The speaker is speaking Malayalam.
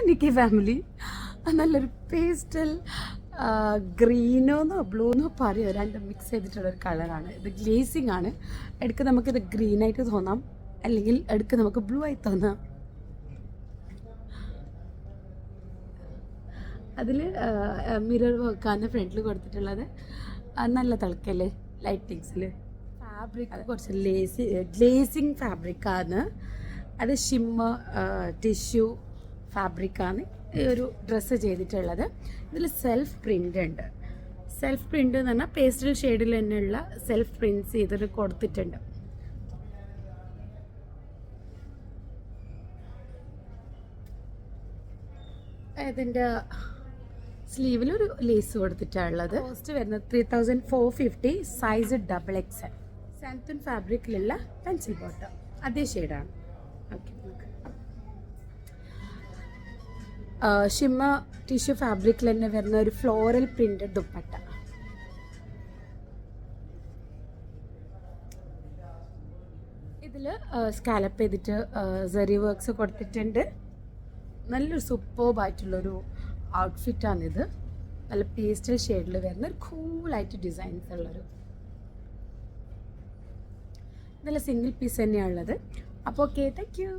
നിക്കി ഫാമിലി നല്ലൊരു പേസ്റ്റൽ ഗ്രീനോന്നോ ബ്ലൂന്നോ പറയുമോ രണ്ടും മിക്സ് ചെയ്തിട്ടുള്ളൊരു കളറാണ്. ഇത് ഗ്ലേസിങ് ആണ്. എടുക്ക് നമുക്കിത് ഗ്രീനായിട്ട് തോന്നാം, അല്ലെങ്കിൽ എടുക്ക് നമുക്ക് ബ്ലൂ ആയി തോന്നാം. അതിൽ മിറർ വർക്കാണ് ഫ്രണ്ടിൽ കൊടുത്തിട്ടുള്ളത്. നല്ല തിളക്കല്ലേ ലൈറ്റിങ്സിൽ. ഫാബ്രിക് കുറച്ച് ഗ്ലേസിങ് ഫാബ്രിക്കാണ്. അത് ഷിമ്മർ ടിഷ്യൂ ഫാബ്രിക്കാണ് ഈ ഒരു ഡ്രസ്സ് ചെയ്തിട്ടുള്ളത്. ഇതിൽ സെൽഫ് പ്രിൻ്റ് ഉണ്ട്. സെൽഫ് പ്രിൻ്റ് എന്ന് പറഞ്ഞാൽ പേസ്റ്റൽ ഷെയ്ഡിൽ തന്നെയുള്ള സെൽഫ് പ്രിൻറ്റ്സ് ചെയ്തിട്ട് കൊടുത്തിട്ടുണ്ട്. ഇതിൻ്റെ സ്ലീവിലൊരു ലേസ് കൊടുത്തിട്ടുള്ളത്. കോസ്റ്റ് വരുന്നത് 3450. Size XXL. സാൻറ്റൂൺ ഫാബ്രിക്കിലുള്ള പെൻസിൽ ബോട്ടം അതേ ഷെയ്ഡാണ്. ഓക്കെ, ഷിമ്മ ടിഷ്യൂ ഫാബ്രിക്കിൽ തന്നെ വരുന്ന ഒരു ഫ്ലോറൽ പ്രിന്റഡ് ദുപ്പട്ട. ഇതിൽ സ്കാലപ്പ് ചെയ്തിട്ട് സെറി വർക്ക്സ് കൊടുത്തിട്ടുണ്ട്. നല്ലൊരു സൂപ്പർബായിട്ടുള്ളൊരു ഔട്ട്ഫിറ്റാണിത്. നല്ല പേസ്റ്റൽ ഷെയ്ഡിൽ വരുന്ന ഒരു കൂളായിട്ട് ഡിസൈൻസ് ഉള്ളൊരു. നല്ല സിംഗിൾ പീസ് തന്നെയാണുള്ളത്. അപ്പോൾ ഓക്കെ, താങ്ക് യു.